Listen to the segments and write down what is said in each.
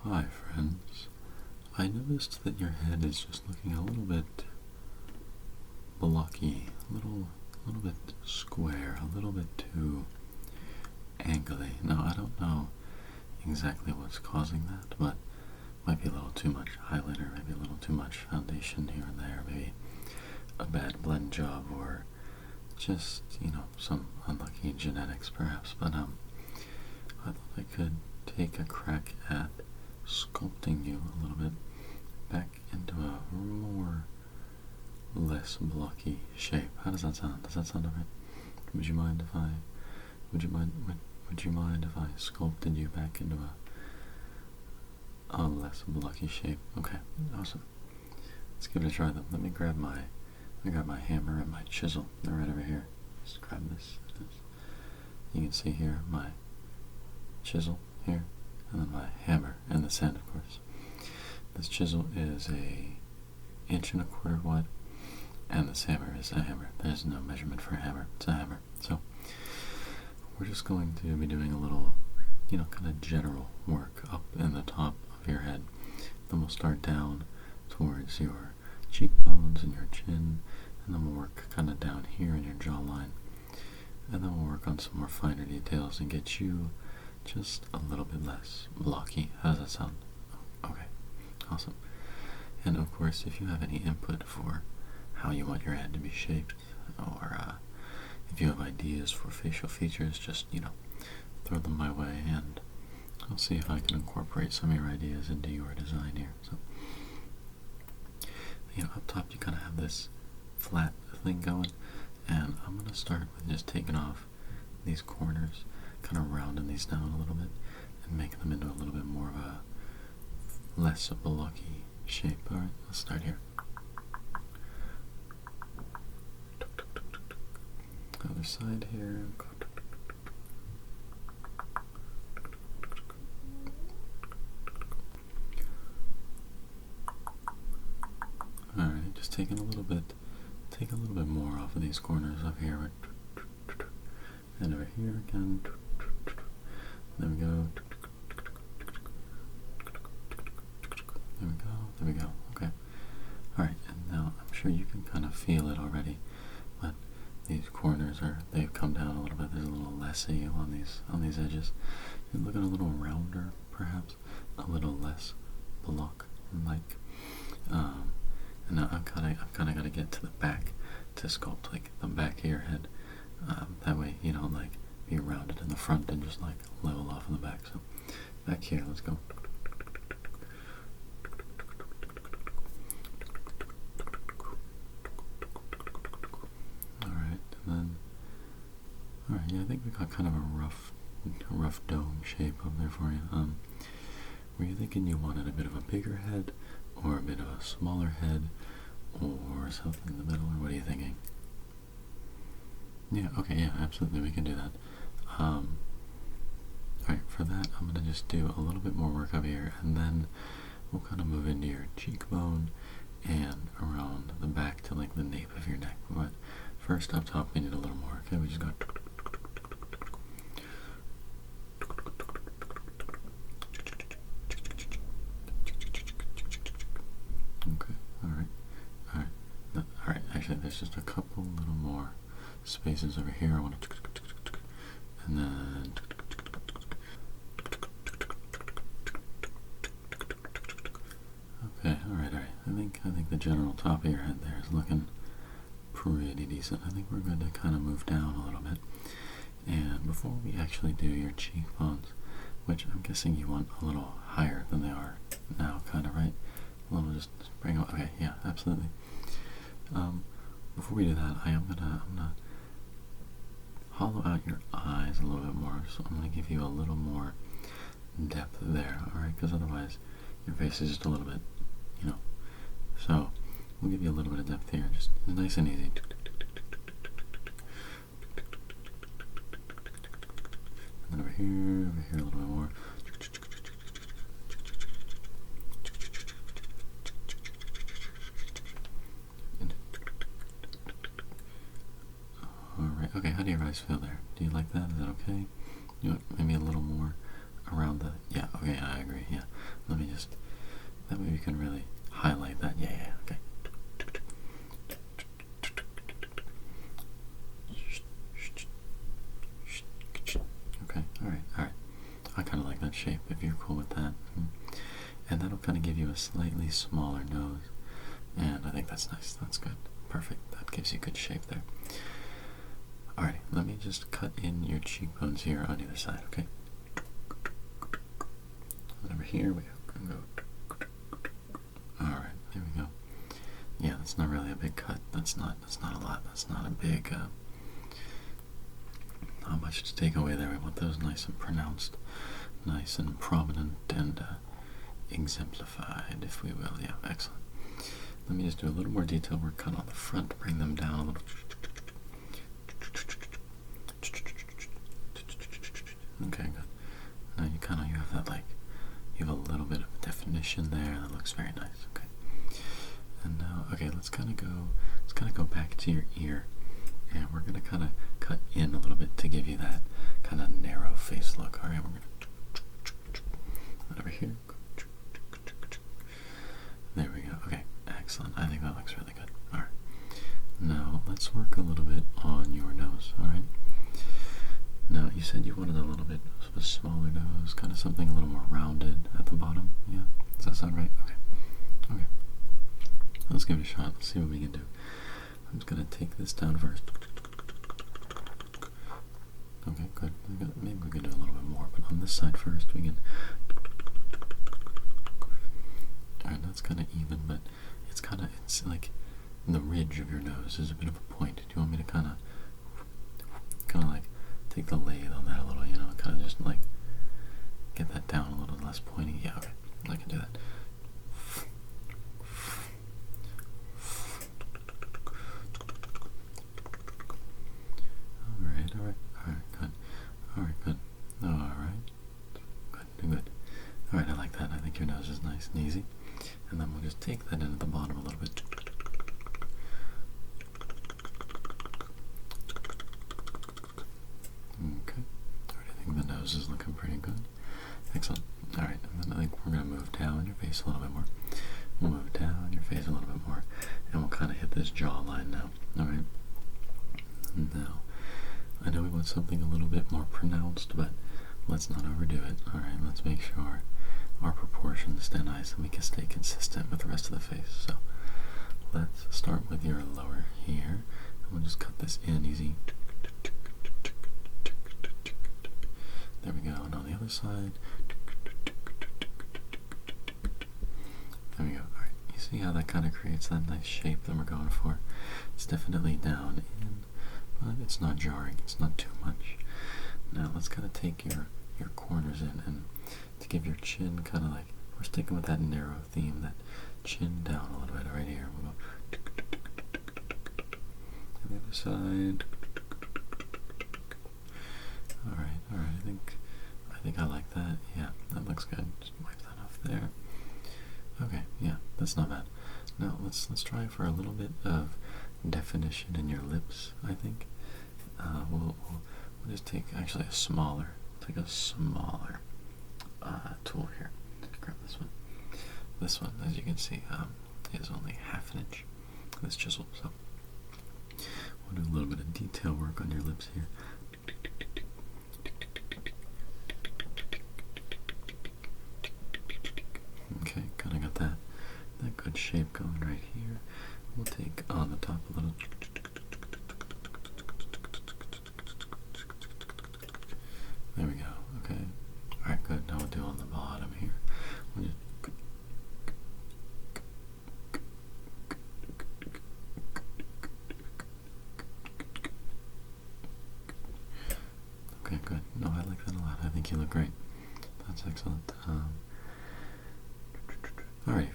Hi friends, I noticed that your head is just looking a little bit blocky, a little bit square, a little bit too angly. Now I don't know exactly what's causing that, but might be a little too much highlighter, maybe a little too much foundation here and there, maybe a bad blend job, or just, some unlucky genetics perhaps, but I thought I could take a crack at sculpting you a little bit back into a less blocky shape. How does that sound? Does that sound alright? Would you mind if I sculpted you back into a less blocky shape? Okay, awesome. Let's give it a try then. Let me grab my hammer and my chisel. They're right over here. Just grab this. You can see here my chisel here, and then my hammer and the sand, of course. This chisel is 1.25 inches wide, and this hammer is a hammer. There's no measurement for a hammer. It's a hammer. So we're just going to be doing a little, kind of general work up in the top of your head. Then we'll start down towards your cheekbones and your chin, and then we'll work kind of down here in your jawline, and then we'll work on some more finer details and get you just a little bit less blocky. How does that sound? Okay, awesome. And of course, if you have any input for how you want your head to be shaped, or if you have ideas for facial features, just, throw them my way, and I'll see if I can incorporate some of your ideas into your design here. So, up top you kind of have this flat thing going, and I'm going to start with just taking off these corners, kind of rounding these down a little bit, and making them into a little bit more of a less blocky shape. Alright, let's start here. Other side here. Alright, just taking a little bit more off of these corners up here. And over here again. There we go. There we go. Okay. Alright, and now I'm sure you can kind of feel it already, but these corners they've come down a little bit. There's a little less on these edges. You're looking a little rounder, perhaps, a little less block-like. And now I've kind of got to get to the back to sculpt like the back of your head. That way you don't be rounded in the front and just level off in the back. So back here, let's go. Alright, and then yeah, I think we got kind of a rough dome shape up there for you. Were you thinking you wanted a bit of a bigger head, or a bit of a smaller head, or something in the middle, or what are you thinking? Yeah, okay, yeah, absolutely, we can do that. Alright, for that, I'm going to just do a little bit more work up here, and then we'll kind of move into your cheekbone and around the back to the nape of your neck. But first, up top, we need a little more. Okay, we just got. Okay, alright, actually, there's just a couple little more spaces over here. I want to, and then, okay, alright. I think the general top of your head there is looking pretty decent. I think we're going to kind of move down a little bit. And before we actually do your cheekbones, which I'm guessing you want a little higher than they are now, kind of, right? A little, just bring them. Okay, yeah, absolutely. Before we do that, I'm gonna hollow out your eyes a little bit more. So I'm gonna give you a little more depth there, alright? Because otherwise, your face is just a little bit, So we'll give you a little bit of depth here, just nice and easy. And then over here a little bit more. Alright, okay, how do your eyes feel there? Do you like that? Is that okay? You want maybe a little more around the, yeah, okay, I agree, yeah. let me just, that way we can really highlight that. Yeah, okay. Okay, alright. I kind of like that shape, if you're cool with that. And that'll kind of give you a slightly smaller nose. And I think that's nice. That's good. Perfect. That gives you good shape there. Alrighty, let me just cut in your cheekbones here on either side, okay? And over here we go. Alright, there we go. Yeah, that's not really a big cut. That's not a lot. That's not a big, not much to take away there. We want those nice and pronounced, nice and prominent, and exemplified, if we will. Yeah, excellent. Let me just do a little more detail work cut on the front, bring them down a little. Okay, good. Now you have that, like, you have a little bit of definition there. That looks very nice. Okay. And now, okay, let's kind of go back to your ear, and we're gonna kind of cut in a little bit to give you that kind of narrow face look. All right, we're gonna over here. There we go. Okay, excellent. I think that looks really good. All right. Now let's work a little bit on your nose. All right. Now, you said you wanted a little bit of a smaller nose, kind of something a little more rounded at the bottom. Yeah? Does that sound right? Okay. Let's give it a shot. Let's see what we can do. I'm just going to take this down first. Okay, good. Maybe we can do a little bit more, but on this side first, we can... Alright, that's kind of even, but it's like the ridge of your nose is a bit of a point. Do you want me to kind of like take the lathe on that a little, kind of just like get that down a little less pointy? Yeah, okay, I can do that. Alright, good. Alright, I like that. I think your nose is nice and easy. And then we'll just take that in at the bottom a little bit. Okay. Alright, I think the nose is looking pretty good. Excellent. Alright, and then I think we're going to move down your face a little bit more. We'll move down your face a little bit more. And we'll kind of hit this jawline now. Alright. Now, I know we want something a little bit more pronounced, but let's not overdo it. Alright, let's make sure our proportions stay nice and we can stay consistent with the rest of the face. So let's start with your lower here, and we'll just cut this in easy. There we go. And on the other side, there we go. Alright, you see how that kind of creates that nice shape that we're going for? It's definitely down in, but it's not jarring. It's not too much. Now let's kind of take your corners in, and to give your chin kind of like, we're sticking with that narrow theme, that chin down a little bit right here. We'll go to the other side. Alright, I think I like that. Yeah, that looks good. Just wipe that off there. Okay, yeah, that's not bad. Now let's try for a little bit of definition in your lips, I think. We'll just take actually a smaller tool here. Grab this one. This one, as you can see, is only 1/2 inch. This chisel. So we'll do a little bit of detail work on your lips here. Okay, kind of got that good shape going right here. We'll take on the top a little. There we go. Okay. Alright, good. Now we'll do on the bottom here. We'll just okay, good. No, I like that a lot. I think you look great. That's excellent. Alright,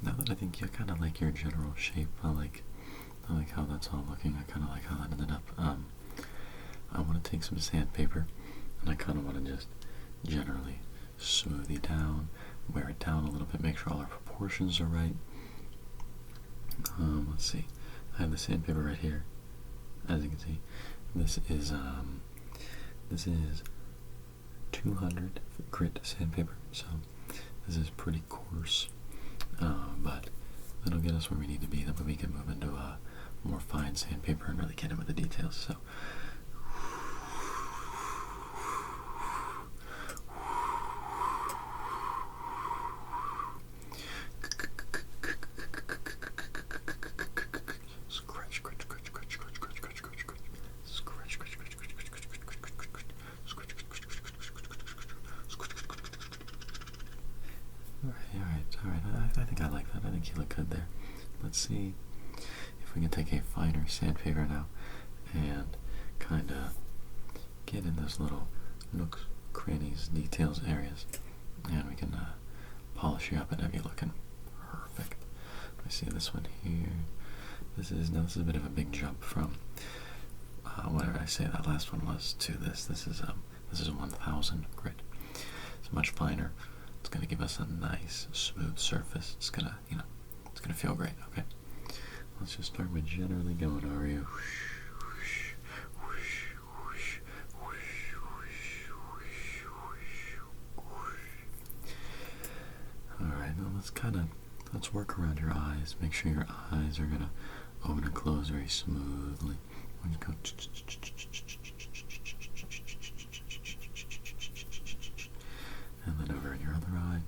now that I think you kind of like your general shape, I like how that's all looking. I kind of like how that ended up. I want to take some sandpaper, and I kind of want to just generally smooth you down, wear it down a little bit, make sure all our proportions are right. Let's see. I have the sandpaper right here. As you can see, this is 200 grit sandpaper. So This is pretty coarse, but that'll get us where we need to be. That way we can move into a more fine sandpaper and really get in with the details. So. Alright, I think I like that. I think you look good there. Let's see if we can take a finer sandpaper now and kind of get in those little nooks, crannies, details, areas, and we can polish you up and have you looking perfect. I see this one here. This is a bit of a big jump from whatever I say that last one was to this. This is a 1000 grit. It's much finer. It's gonna give us a nice smooth surface. It's gonna, it's gonna feel great. Okay. Let's just start with generally going over you. Alright, now let's work around your eyes. Make sure your eyes are gonna open and close very smoothly. We're just go and then over in your other eye.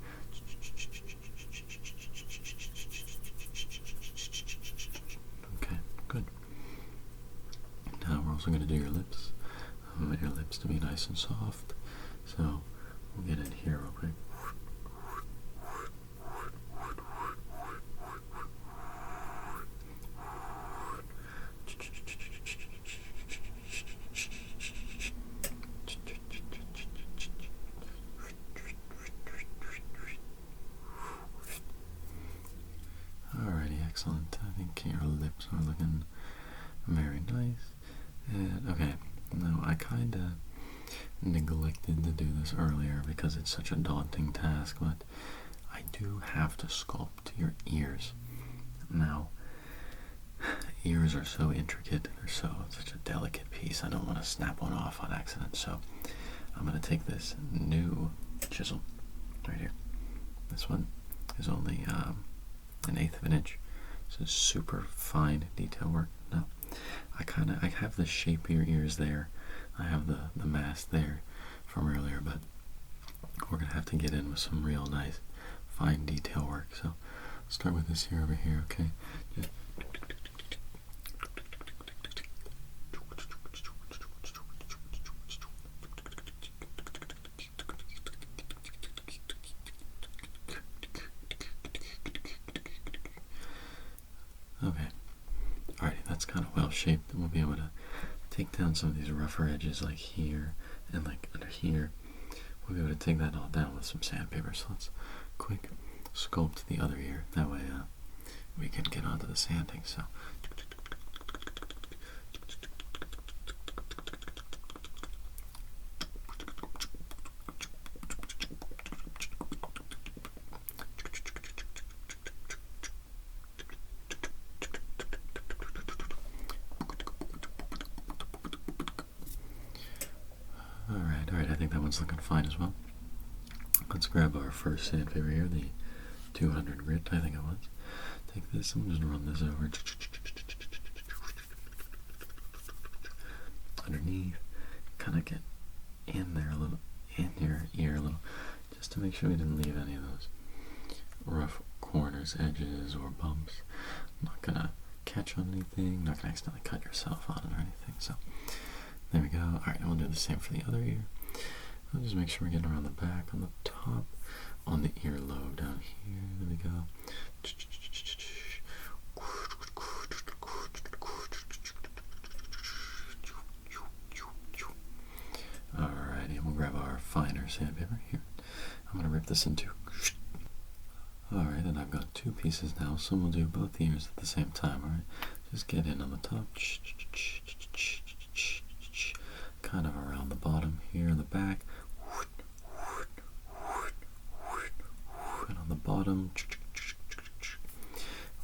Okay, good. Now we're also going to do your lips. I want your lips to be nice and soft. So we'll get in here real quick. Excellent. I think your lips are looking very nice. And okay, now I kind of neglected to do this earlier because it's such a daunting task, but I do have to sculpt your ears. Now, ears are so intricate. They're such a delicate piece. I don't want to snap one off on accident. So I'm going to take this new chisel right here. This one is only 1/8 of an inch. So it's super fine detail work. Now, I have the shape of your ears there. I have the mass there from earlier, but we're gonna have to get in with some real nice fine detail work. So start with this here over here, okay? Just okay. Alrighty, that's kind of well shaped. We'll be able to take down some of these rougher edges like here and like under here. We'll be able to take that all down with some sandpaper. So let's quick sculpt the other ear. That way we can get onto the sanding. So Alright, I think that one's looking fine as well. Let's grab our first sandpaper here, the 200 grit, I think it was. Take this, I'm just run this over underneath, kind of get in there a little, in your ear a little, just to make sure we didn't leave any of those rough corners, edges, or bumps. I'm not gonna catch on anything, not gonna accidentally cut yourself on it or anything. So there we go. Alright, and we'll do the same for the other ear. I'll just make sure we're getting around the back, on the top, on the earlobe down here. There we go. Alrighty, and we'll grab our finer sandpaper here. I'm going to rip this in two. Alright, and I've got two pieces now, so we'll do both ears at the same time. Alright, just get in on the top. Kind of around the bottom here in the back. And on the bottom,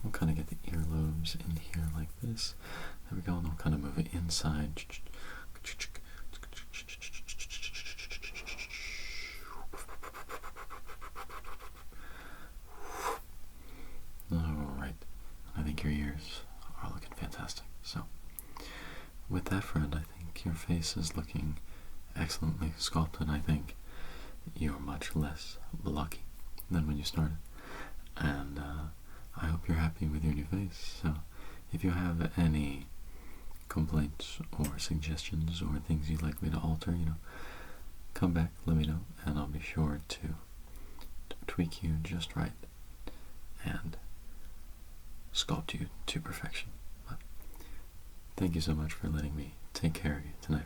we'll kind of get the earlobes in here like this. There we go, and we'll kind of move it inside. with that, friend, I think your face is looking excellently sculpted. I think you're much less blocky than when you started. And I hope you're happy with your new face. So if you have any complaints or suggestions or things you'd like me to alter, come back, let me know, and I'll be sure to tweak you just right and sculpt you to perfection. But thank you so much for letting me take care of you tonight,